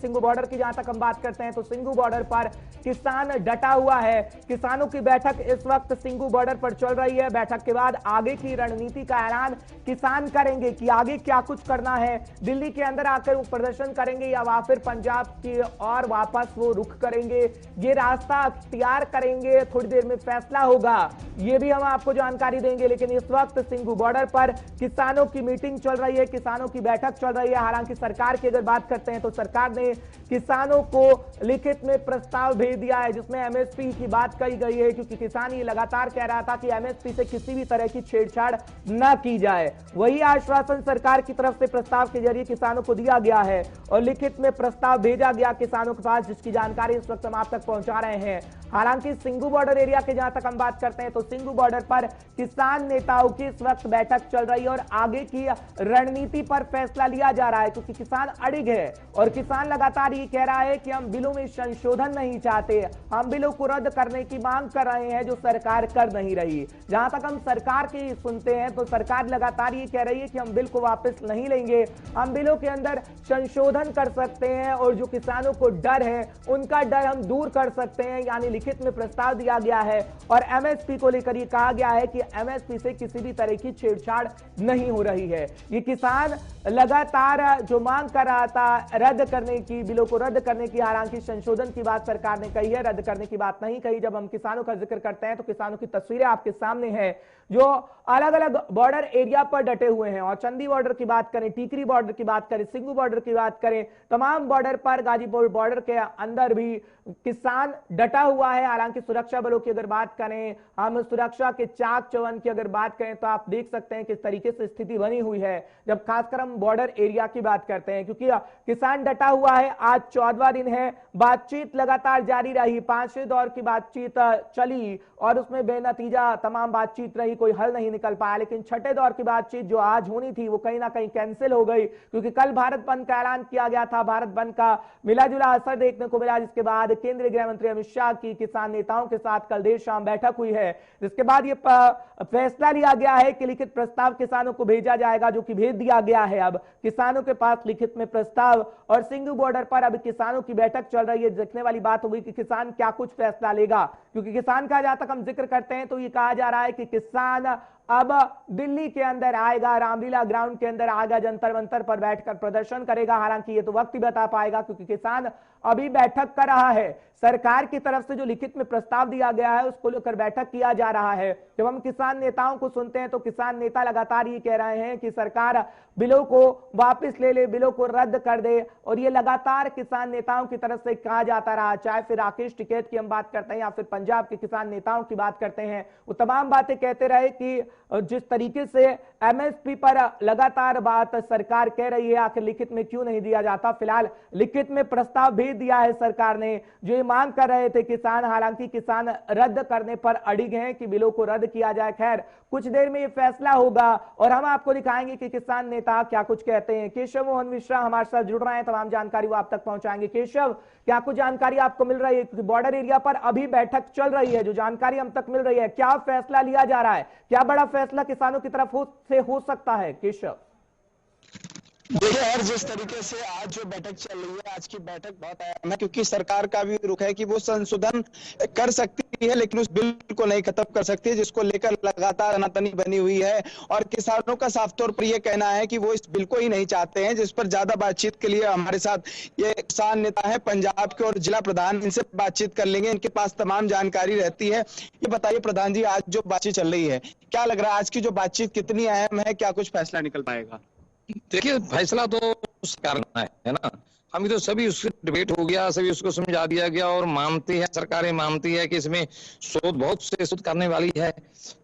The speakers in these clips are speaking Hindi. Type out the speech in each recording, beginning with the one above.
सिंघू बॉर्डर की जहां तक हम बात करते हैं तो सिंघू बॉर्डर पर किसान डटा हुआ है। किसानों की बैठक इस वक्त सिंघू बॉर्डर पर चल रही है। बैठक के बाद आगे की रणनीति का ऐलान किसान करेंगे कि आगे क्या कुछ करना है। दिल्ली के अंदर आकर वो प्रदर्शन करेंगे या फिर पंजाब की और वापस वो रुख करेंगे, ये रास्ता अख्तियार करेंगे। थोड़ी देर में फैसला होगा, ये भी हम आपको जानकारी देंगे। लेकिन इस वक्त सिंघू बॉर्डर पर किसानों की मीटिंग चल रही है, किसानों की बैठक चल रही है। हालांकि सरकार की अगर बात करते हैं तो सरकार ने किसानों को लिखित में प्रस्ताव भेज दिया है जिसमें एमएसपी की बात कही गई है, क्योंकि किसान ये लगातार कह रहा था कि एमएसपी से किसी भी तरह की छेड़छाड़ न की जाए। वही आश्वासन सरकार की तरफ से प्रस्ताव के जरिए किसानों को दिया गया है और लिखित में प्रस्ताव भेजा गया किसानों के पास, जिसकी जानकारी इस वक्त हम आप तक पहुंचा रहे हैं। हालांकि सिंघू बॉर्डर एरिया के जहां तक हम बात करते हैं तो सिंघू बॉर्डर पर किसान नेताओं की इस वक्त बैठक चल रही है और आगे की रणनीति पर फैसला लिया जा रहा है, क्योंकि किसान अड़िग है और किसान लगातार ये कह रहा है कि हम बिलों में संशोधन नहीं चाहते, हम बिलों को रद्द करने की मांग कर रहे हैं जो सरकार कर नहीं रही। जहां तक हम सरकार की सुनते हैं तो सरकार लगातार ये कह रही है कि हम बिल को वापस नहीं लेंगे, हम बिलों के अंदर संशोधन कर सकते हैं और जो किसानों को डर है उनका डर हम दूर कर सकते हैं। यानी लिखित में प्रस्ताव दिया गया है और एमएसपी को लेकर यह कहा गया है कि एमएसपी से किसी भी तरह की छेड़छाड़ नहीं हो रही है। ये किसान लगातार जो मांग कर रहा था रद्द करने की, बिलों को रद्द करने की, हालांकि संशोधन की बात सरकार ने कही है, रद्द करने की बात नहीं कही। जब हम किसानों का जिक्र करते हैं तो किसानों की तस्वीरें आपके सामने है जो अलग अलग बॉर्डर एरिया पर डटे हुए हैं। और चंदी बॉर्डर की बात करें, टीकरी बॉर्डर की बात करें, सिंघू बॉर्डर की बात करें, तमाम बॉर्डर पर, गाजीपुर बॉर्डर के अंदर भी किसान डटा हुआ है। हालांकि सुरक्षा बलों की अगर बात करें, हम सुरक्षा के चाक चौबंद की अगर बात करें तो आप देख सकते हैं किस तरीके से स्थिति बनी हुई है जब खासकर हम बॉर्डर एरिया की बात करते हैं, क्योंकि किसान डटा हुआ है। आज 14वां दिन है, बातचीत लगातार जारी रही, 5वें दौर की बातचीत चली और उसमें बेनतीजा तमाम बातचीत रही, कोई हल नहीं निकल पाया। लेकिन छठे दौर की बातचीत जो आज होनी थी वो कहीं ना कहीं कैंसिल हो गई, क्योंकि कल भारत बंद का ऐलान किया गया था। भारत बंद का मिला जुला असर देखने को मिला, जिसके बाद केंद्रीय गृह मंत्री अमित शाह की किसान नेताओं के साथ कल देर शाम बैठक हुई है, जिसके बाद ये फैसला लिया गया है कि लिखित प्रस्ताव किसानों को भेजा जाएगा, जो कि भेज दिया गया है अब किसानों के पास लिखित में प्रस्ताव। और सिंघू बॉर्डर पर अब किसानों की बैठक चल रही है। देखने वाली बात होगी कि किसान क्या कुछ फैसला लेगा, क्योंकि किसान का जहां तक हम जिक्र करते हैं तो ये कहा जा रहा है कि किसान अब दिल्ली के अंदर आएगा, रामलीला ग्राउंड के अंदर आएगा, जंतर मंतर पर बैठकर प्रदर्शन करेगा। हालांकि ये तो वक्त ही बता पाएगा, क्योंकि किसान अभी बैठक कर रहा है। सरकार की तरफ से जो लिखित में प्रस्ताव दिया गया है उसको लेकर बैठक किया जा रहा है। जब हम किसान नेताओं को सुनते हैं तो किसान नेता लगातार ये कह रहे हैं कि सरकार बिलों को वापस ले ले, बिलों को रद्द कर दे, और ये लगातार किसान नेताओं की तरफ से कहा जाता रहा। चाहे फिर राकेश टिकैत की हम बात करते हैं या फिर पंजाब के किसान नेताओं की बात करते हैं, वो तमाम बातें कहते रहे कि जिस तरीके से एमएसपी पर लगातार बात सरकार कह रही है, आखिर लिखित में क्यों नहीं दिया जाता। फिलहाल लिखित में प्रस्ताव भेज दिया है सरकार ने, जो मांग कर रहे थे किसान। हालांकि किसान रद्द करने पर अड़िग हैं कि बिलों को रद्द किया जाए। खैर कुछ देर में ये फैसला होगा और हम आपको दिखाएंगे कि किसान नेता क्या कुछ कहते हैं। केशव मोहन मिश्रा हमारे साथ जुड़ रहे हैं, तमाम जानकारी वो आप तक पहुंचाएंगे। केशव, क्या कुछ जानकारी आपको मिल रही है, क्योंकि बॉर्डर एरिया पर अभी बैठक चल रही है, जो जानकारी हम तक मिल रही है, क्या फैसला लिया जा रहा है, क्या बड़ा फैसला किसानों की तरफ से हो सकता है? केशव देखिए, और जिस तरीके से आज जो बैठक चल रही है, आज की बैठक बहुत अहम है, क्योंकि सरकार का भी रुख है कि वो संशोधन कर सकती है लेकिन उस बिल को नहीं खत्म कर सकती है, जिसको लेकर लगातार अनातनी बनी हुई है। और किसानों का साफ तौर पर यह कहना है कि वो इस बिल को ही नहीं चाहते हैं, जिस पर ज्यादा बातचीत के लिए हमारे साथ ये किसान नेता है पंजाब के और जिला प्रधान, इनसे बातचीत कर लेंगे, इनके पास तमाम जानकारी रहती है। ये बताइए प्रधान जी, आज जो बातचीत चल रही है, क्या लग रहा है आज की जो बातचीत कितनी अहम है, क्या कुछ फैसला निकल पाएगा? देखिए, फैसला तो सरकार का है ना, हम तो सभी उससे डिबेट हो गया, सभी उसको समझा दिया गया और मानती है, सरकारें मानती है कि इसमें शोध बहुत से शोध करने वाली है।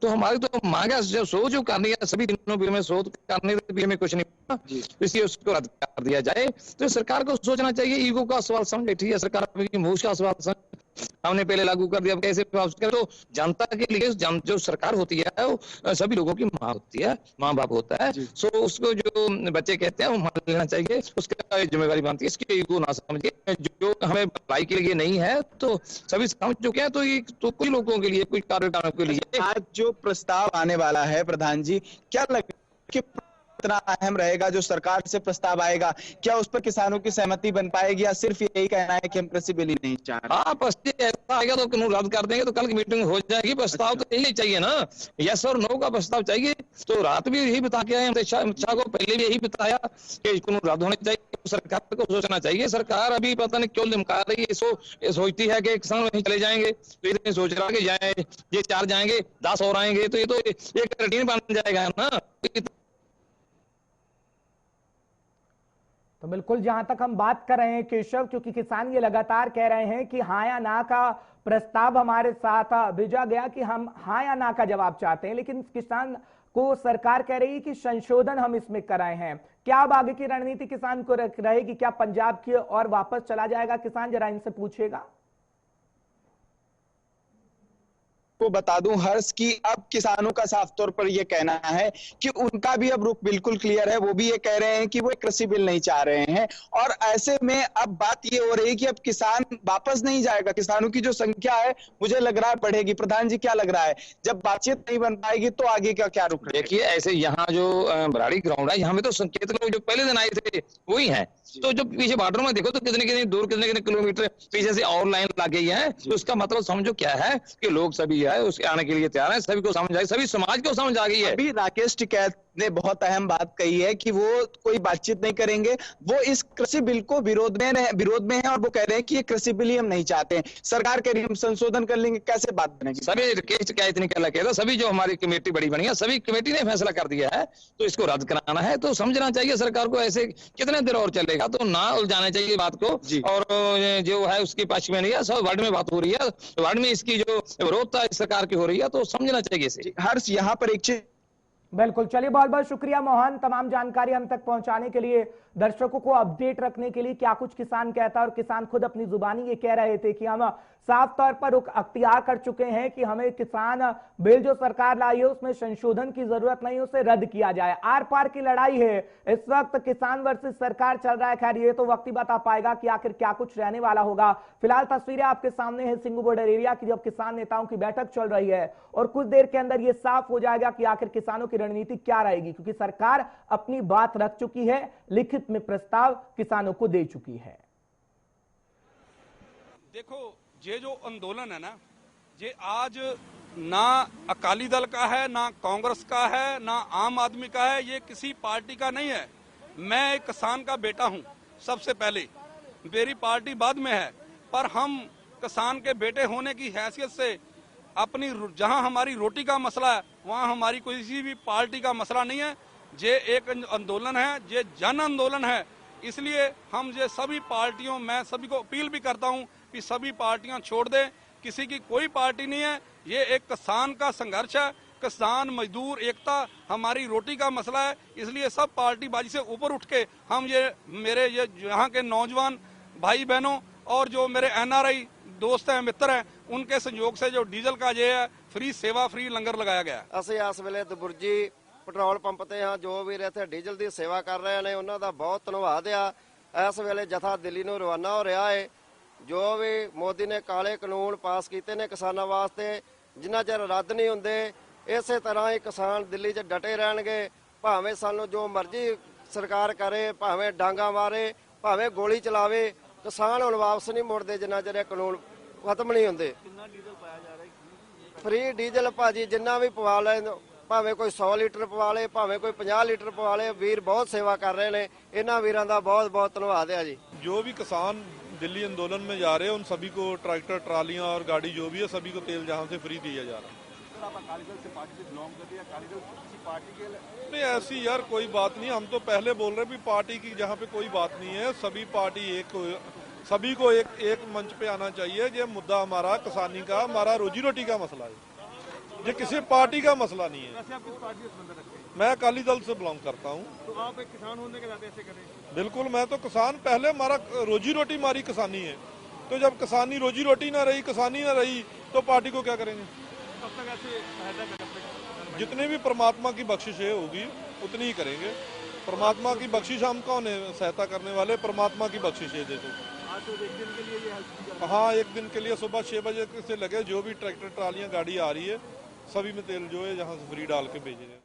तो हमारी तो मांग है, जो शोध जो करनी है सभी तीनों बिल में शोध करने बिल में कुछ नहीं, इसलिए उसको रद्द कर दिया जाए। तो सरकार को सोचना चाहिए, ईगो का सवाल समझे, ठीक है, सरकार मूछ का सवाल समझ, हमने पहले लागू कर दिया, अब कैसे वापस करें? तो जनता के लिए जो सरकार होती है वो सभी लोगों की माँ होती है, माँ बाप होता है। सो उसको जो बच्चे कहते हैं वो मान लेना चाहिए, उसका जिम्मेवारी बनती है, इसकी ईगो ना समझिए। जो हमें भलाई के लिए नहीं है तो सभी समझ चुके हैं, तो ये तो कुछ लोगों के लिए, कुछ कार्यकर्ताओं के लिए आज जो प्रस्ताव आने वाला है प्रधान जी, क्या लग कि कितना अहम रहेगा जो सरकार से प्रस्ताव आएगा, क्या उस पर किसानों की सहमति बन पाएगी या सिर्फ यही कहना है कि हम कृषि बिल ही नहीं चाह रहे? हाँ, प्रस्ताव ऐसा आएगा तो कानून रद्द कर देंगे, तो कल की मीटिंग हो जाएगी। प्रस्ताव तो यही चाहिए ना, यस और नो का प्रस्ताव चाहिए। तो रात भी यही बता के आए अमित शाह को, पहले भी यही बताया कि कानून रद्द होने चाहिए। सरकार को सोचना चाहिए। सरकार अभी पता नहीं क्यों लिमका रही है, सोचती है कि किसान वहीं चले जाएंगे, तो ये सोच रहा है कि जाए ये 4 जाएंगे 10 और आएंगे, तो ये तो एक रूटीन बन जाएगा ना। तो बिल्कुल जहां तक हम बात कर रहे हैं केशव, क्योंकि किसान ये लगातार कह रहे हैं कि हाँ या ना का प्रस्ताव हमारे साथ भेजा गया कि हम हाँ या ना का जवाब चाहते हैं, लेकिन किसान को सरकार कह रही है कि संशोधन हम इसमें कराए हैं। क्या अब आगे की रणनीति किसान को रहेगी? क्या पंजाब की और वापस चला जाएगा किसान? जरा इनसे पूछेगा। को बता दूं हर्ष की अब किसानों का साफ तौर पर यह कहना है कि उनका भी अब रुख बिल्कुल क्लियर है। वो भी ये कह रहे हैं कि वो कृषि बिल नहीं चाह रहे हैं, और ऐसे में अब बात ये हो रही है कि अब किसान वापस नहीं जाएगा। किसानों की जो संख्या है मुझे लग रहा है बढ़ेगी। प्रधान जी क्या लग रहा है, जब बातचीत नहीं बन पाएगी तो आगे का क्या रुख? देखिए, ऐसे यहाँ जो बराड़ी ग्राउंड है, यहाँ में तो संकेत लोग जो पहले दिन आए थे वही है। तो जो पीछे बॉर्डर में देखो तो कितने दूर, कितने किलोमीटर पीछे से और लाइन लग गई है। तो उसका मतलब समझो क्या है कि लोग सभी है उसके आने के लिए तैयार है, सभी को समझ आई, सभी समाज को समझ आ गई है। अभी राकेश टिकैत ने बहुत अहम बात कही है कि वो कोई बातचीत नहीं करेंगे, वो इस कृषि बिल को विरोध में है, और वो कह रहे हैं कि ये कृषि बिल ही हम नहीं चाहते हैं। सरकार कह रही है हम संशोधन कर लेंगे, कैसे बात बनेगी? सभी राकेश टिकैत ने क्या कहता, सभी जो हमारी कमेटी बड़ी बनी है, सभी कमेटी ने फैसला कर दिया है, तो इसको रद्द कराना है। तो समझना चाहिए सरकार को, ऐसे कितने देर और चलेगा, तो ना उलझाना चाहिए बात को। और जो है उसकी पक्ष में नहीं है, सब वर्ल्ड में बात हो रही है, वर्ल्ड में इसकी जो विरोधता सरकार की हो रही है, तो समझना चाहिए इसे। हर्ष यहाँ पर एक चीज बिल्कुल, चलिए बहुत बहुत शुक्रिया मोहन, तमाम जानकारी हम तक पहुंचाने के लिए, दर्शकों को अपडेट रखने के लिए। क्या कुछ किसान कहता है, और किसान खुद अपनी जुबानी ये कह रहे थे कि हम साफ तौर पर रुख अख्तियार कर चुके हैं कि हमें किसान बिल जो सरकार लाई है उसमें संशोधन की जरूरत नहीं, उसे रद्द किया जाए। आर पार की लड़ाई है इस वक्त, किसान वर्सेस सरकार चल रहा है। खैर ये तो वक्त ही बता पाएगा कि आखिर क्या कुछ रहने वाला होगा। फिलहाल तस्वीरें आपके सामने है सिंगू बॉर्डर एरिया की, जब किसान नेताओं की बैठक चल रही है, और कुछ देर के अंदर ये साफ हो जाएगा कि आखिर किसानों की रणनीति क्या रहेगी, क्योंकि सरकार अपनी बात रख चुकी है, लिखित में प्रस्ताव किसानों को दे चुकी है। देखो, ये जो आंदोलन है ना, ये आज ना अकाली दल का है, ना कांग्रेस का है, ना आम आदमी का है, ये किसी पार्टी का नहीं है। मैं एक किसान का बेटा हूं, सबसे पहले मेरी पार्टी बाद में है, पर हम किसान के बेटे होने की हैसियत से अपनी, जहां हमारी रोटी का मसला है वहां हमारी किसी भी पार्टी का मसला नहीं है। ये एक आंदोलन है, ये जन आंदोलन है। इसलिए हम ये सभी पार्टियों, मैं सभी को अपील भी करता हूं कि सभी पार्टियां छोड़ दें, किसी की कोई पार्टी नहीं है, ये एक किसान का संघर्ष है, किसान मजदूर एकता, हमारी रोटी का मसला है। इसलिए सब पार्टीबाजी से ऊपर उठ के हम ये यहाँ के नौजवान भाई बहनों और जो मेरे NRI दोस्त हैं, मित्र हैं, उनके संयोग से जो डीजल का ये है फ्री सेवा, फ्री लंगर लगाया गया। ਅਸੀਂ ਇਸ ਵੇਲੇ ਦਬੁਰਜੀ ਪੈਟਰੋਲ ਪੰਪ ਤੇ ਹਾਂ, ਜੋ ਵੀਰ ਇੱਥੇ ਡੀਜ਼ਲ ਦੀ ਸੇਵਾ ਕਰ ਰਹੇ ਨੇ ਉਹਨਾਂ ਦਾ ਬਹੁਤ ਧੰਨਵਾਦ ਆ। ਇਸ ਵੇਲੇ ਜਥਾ ਦਿੱਲੀ ਨੂੰ ਰਵਾਨਾ ਹੋ ਰਿਹਾ ਹੈ। ਜੋ ਵੀ ਮੋਦੀ ਨੇ ਕਾਲੇ ਕਾਨੂੰਨ ਪਾਸ ਕੀਤੇ ਨੇ ਕਿਸਾਨਾਂ ਵਾਸਤੇ, ਜਿੰਨਾ ਚਿਰ ਰੱਦ ਨਹੀਂ ਹੁੰਦੇ ਇਸੇ ਤਰ੍ਹਾਂ ਹੀ ਕਿਸਾਨ ਦਿੱਲੀ 'ਚ ਡਟੇ ਰਹਿਣਗੇ। ਭਾਵੇਂ ਸਾਨੂੰ ਜੋ ਮਰਜ਼ੀ ਸਰਕਾਰ ਕਰੇ, ਭਾਵੇਂ ਡਾਂਗਾ ਮਾਰੇ, ਭਾਵੇਂ ਗੋਲੀ ਚਲਾਵੇ, ਕਿਸਾਨ ਹੁਣ ਵਾਪਸ ਨਹੀਂ ਮੁੜਦੇ ਜਿੰਨਾ ਚਿਰ ਇਹ ਕਾਨੂੰਨ ਖਤਮ ਨਹੀਂ ਹੁੰਦੇ। ਫ੍ਰੀ ਡੀਜ਼ਲ ਭਾਜੀ ਜਿੰਨਾ ਵੀ ਪਵਾ ਲੈ, ਭਾਵੇਂ ਕੋਈ 100 ਲੀਟਰ ਪਵਾ ਲੇ, ਭਾਵੇਂ ਕੋਈ 50 ਲੀਟਰ ਪਵਾ ਲੇ, ਵੀਰ ਬਹੁਤ ਸੇਵਾ ਕਰ ਰਹੇ ਨੇ। ਇਹਨਾਂ ਵੀਰਾਂ ਦਾ बहुत बहुत धन्यवाद है जी। जो भी किसान दिल्ली आंदोलन में जा रहे हैं उन सभी को ट्रैक्टर, ट्रालियां और गाड़ी जो भी है सभी को तेल जहां से फ्री दिया जा रहा है। नहीं, ऐसी यार कोई बात नहीं। हम तो पहले बोल रहे भी पार्टी की जहाँ पे कोई बात नहीं है, सभी पार्टी सभी को एक मंच पे आना चाहिए। ये मुद्दा हमारा किसानी का, हमारा रोजी रोटी का मसला है, ये किसी पार्टी का मसला नहीं है। वैसे आप किस पार्टी से संबंध रखते हैं? मैं अकाली दल से बिलोंग करता हूँ। तो आप एक किसान होने के नाते ऐसे करें? बिल्कुल, मैं तो किसान, पहले हमारा रोजी रोटी हमारी किसानी है, तो जब किसानी रोजी रोटी ना रही, किसानी ना रही, तो पार्टी को क्या करेंगे? कब तक ऐसे सहायता करेंगे? जितने भी परमात्मा की बख्शिशें होगी उतनी ही करेंगे। परमात्मा की बख्शिश हम कौन है सहायता करने वाले? परमात्मा की बख्शिशें दे दो। आज तो एक दिन के लिए ये हेल्प की जा रही है। हाँ, एक दिन के लिए सुबह 6 बजे से लगे जो भी ट्रैक्टर, ट्रालियां, गाड़ी आ रही है, सभी में तेल जो है जहाँ से फ्री डाल के भेजे जाए।